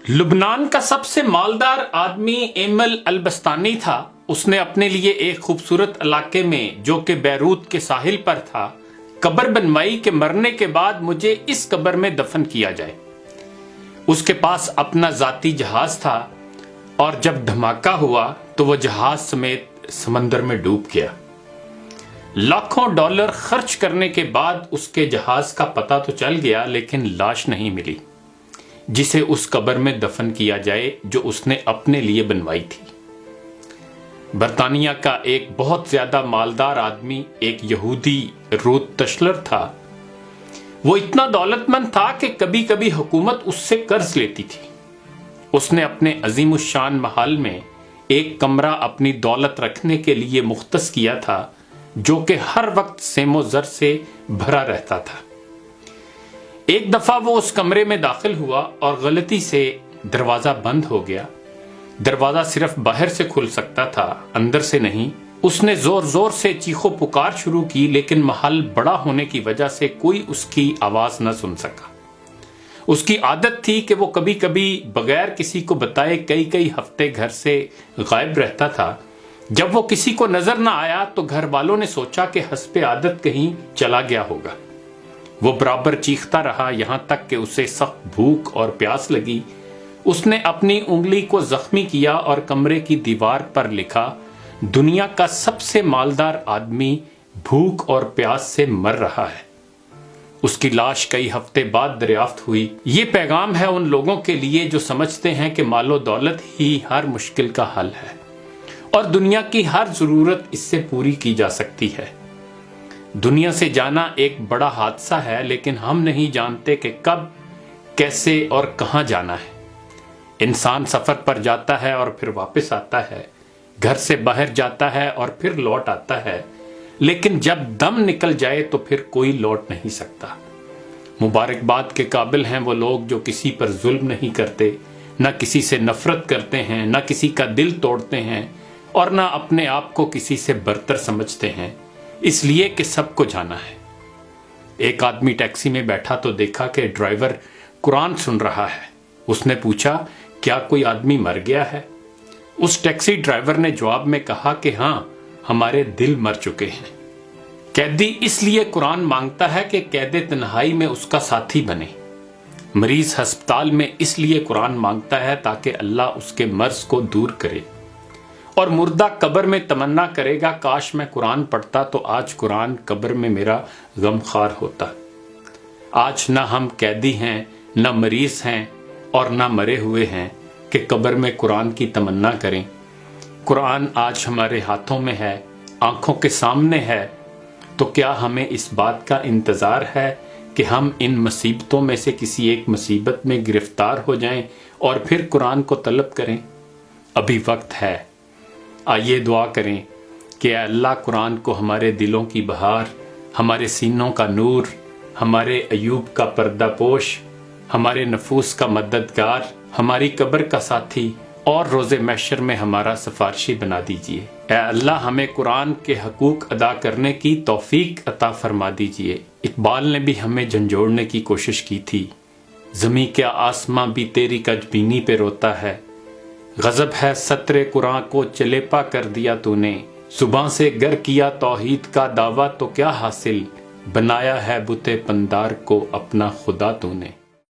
لبنان کا سب سے مالدار آدمی ایمل البستانی تھا۔ اس نے اپنے لیے ایک خوبصورت علاقے میں جو کہ بیروت کے ساحل پر تھا قبر بنوائی کہ مرنے کے بعد مجھے اس قبر میں دفن کیا جائے۔ اس کے پاس اپنا ذاتی جہاز تھا اور جب دھماکہ ہوا تو وہ جہاز سمیت سمندر میں ڈوب گیا۔ لاکھوں ڈالر خرچ کرنے کے بعد اس کے جہاز کا پتہ تو چل گیا لیکن لاش نہیں ملی جسے اس قبر میں دفن کیا جائے جو اس نے اپنے لیے بنوائی تھی۔ برطانیہ کا ایک بہت زیادہ مالدار آدمی ایک یہودی روت تشلر تھا۔ وہ اتنا دولت مند تھا کہ کبھی کبھی حکومت اس سے قرض لیتی تھی۔ اس نے اپنے عظیم الشان محل میں ایک کمرہ اپنی دولت رکھنے کے لیے مختص کیا تھا جو کہ ہر وقت سیم و زر سے بھرا رہتا تھا۔ ایک دفعہ وہ اس کمرے میں داخل ہوا اور غلطی سے دروازہ بند ہو گیا۔ دروازہ صرف باہر سے کھل سکتا تھا، اندر سے نہیں۔ اس نے زور زور سے چیخو پکار شروع کی لیکن محل بڑا ہونے کی وجہ سے کوئی اس کی آواز نہ سن سکا۔ اس کی عادت تھی کہ وہ کبھی کبھی بغیر کسی کو بتائے کئی ہفتے گھر سے غائب رہتا تھا۔ جب وہ کسی کو نظر نہ آیا تو گھر والوں نے سوچا کہ حسب عادت کہیں چلا گیا ہوگا۔ وہ برابر چیختا رہا یہاں تک کہ اسے سخت بھوک اور پیاس لگی۔ اس نے اپنی انگلی کو زخمی کیا اور کمرے کی دیوار پر لکھا، دنیا کا سب سے مالدار آدمی بھوک اور پیاس سے مر رہا ہے۔ اس کی لاش کئی ہفتے بعد دریافت ہوئی۔ یہ پیغام ہے ان لوگوں کے لیے جو سمجھتے ہیں کہ مال و دولت ہی ہر مشکل کا حل ہے اور دنیا کی ہر ضرورت اس سے پوری کی جا سکتی ہے۔ دنیا سے جانا ایک بڑا حادثہ ہے لیکن ہم نہیں جانتے کہ کب، کیسے اور کہاں جانا ہے۔ انسان سفر پر جاتا ہے اور پھر واپس آتا ہے، گھر سے باہر جاتا ہے اور پھر لوٹ آتا ہے، لیکن جب دم نکل جائے تو پھر کوئی لوٹ نہیں سکتا۔ مبارکباد کے قابل ہیں وہ لوگ جو کسی پر ظلم نہیں کرتے، نہ کسی سے نفرت کرتے ہیں، نہ کسی کا دل توڑتے ہیں اور نہ اپنے آپ کو کسی سے برتر سمجھتے ہیں، اس لیے کہ سب کو جانا ہے۔ ایک آدمی ٹیکسی میں بیٹھا تو دیکھا کہ ڈرائیور قرآن سن رہا ہے۔ اس نے پوچھا، کیا کوئی آدمی مر گیا ہے؟ اس ٹیکسی ڈرائیور نے جواب میں کہا کہ ہاں، ہمارے دل مر چکے ہیں۔ قیدی اس لیے قرآن مانگتا ہے کہ قید تنہائی میں اس کا ساتھی بنے۔ مریض ہسپتال میں اس لیے قرآن مانگتا ہے تاکہ اللہ اس کے مرض کو دور کرے، اور مردہ قبر میں تمنا کرے گا کاش میں قرآن پڑھتا تو آج قرآن قبر میں میرا غم خوار ہوتا۔ آج نہ ہم قیدی ہیں، نہ مریض ہیں اور نہ مرے ہوئے ہیں کہ قبر میں قرآن کی تمنا کریں۔ قرآن آج ہمارے ہاتھوں میں ہے، آنکھوں کے سامنے ہے، تو کیا ہمیں اس بات کا انتظار ہے کہ ہم ان مصیبتوں میں سے کسی ایک مصیبت میں گرفتار ہو جائیں اور پھر قرآن کو طلب کریں؟ ابھی وقت ہے۔ آئیے دعا کریں کہ اے اللہ قرآن کو ہمارے دلوں کی بہار، ہمارے سینوں کا نور، ہمارے عیوب کا پردہ پوش، ہمارے نفوس کا مددگار، ہماری قبر کا ساتھی اور روز محشر میں ہمارا سفارشی بنا دیجئے۔ اے اللہ ہمیں قرآن کے حقوق ادا کرنے کی توفیق عطا فرما دیجئے۔ اقبال نے بھی ہمیں جھنجھوڑنے کی کوشش کی تھی، زمیں کیا آسماں بھی تیری کج بینی پہ روتا ہے، غضب ہے سطر قرآن کو چلیپا کر دیا تو نے، زباں سے گر کیا توحید کا دعویٰ تو کیا حاصل، بنایا ہے بت پندار کو اپنا خدا تو نے۔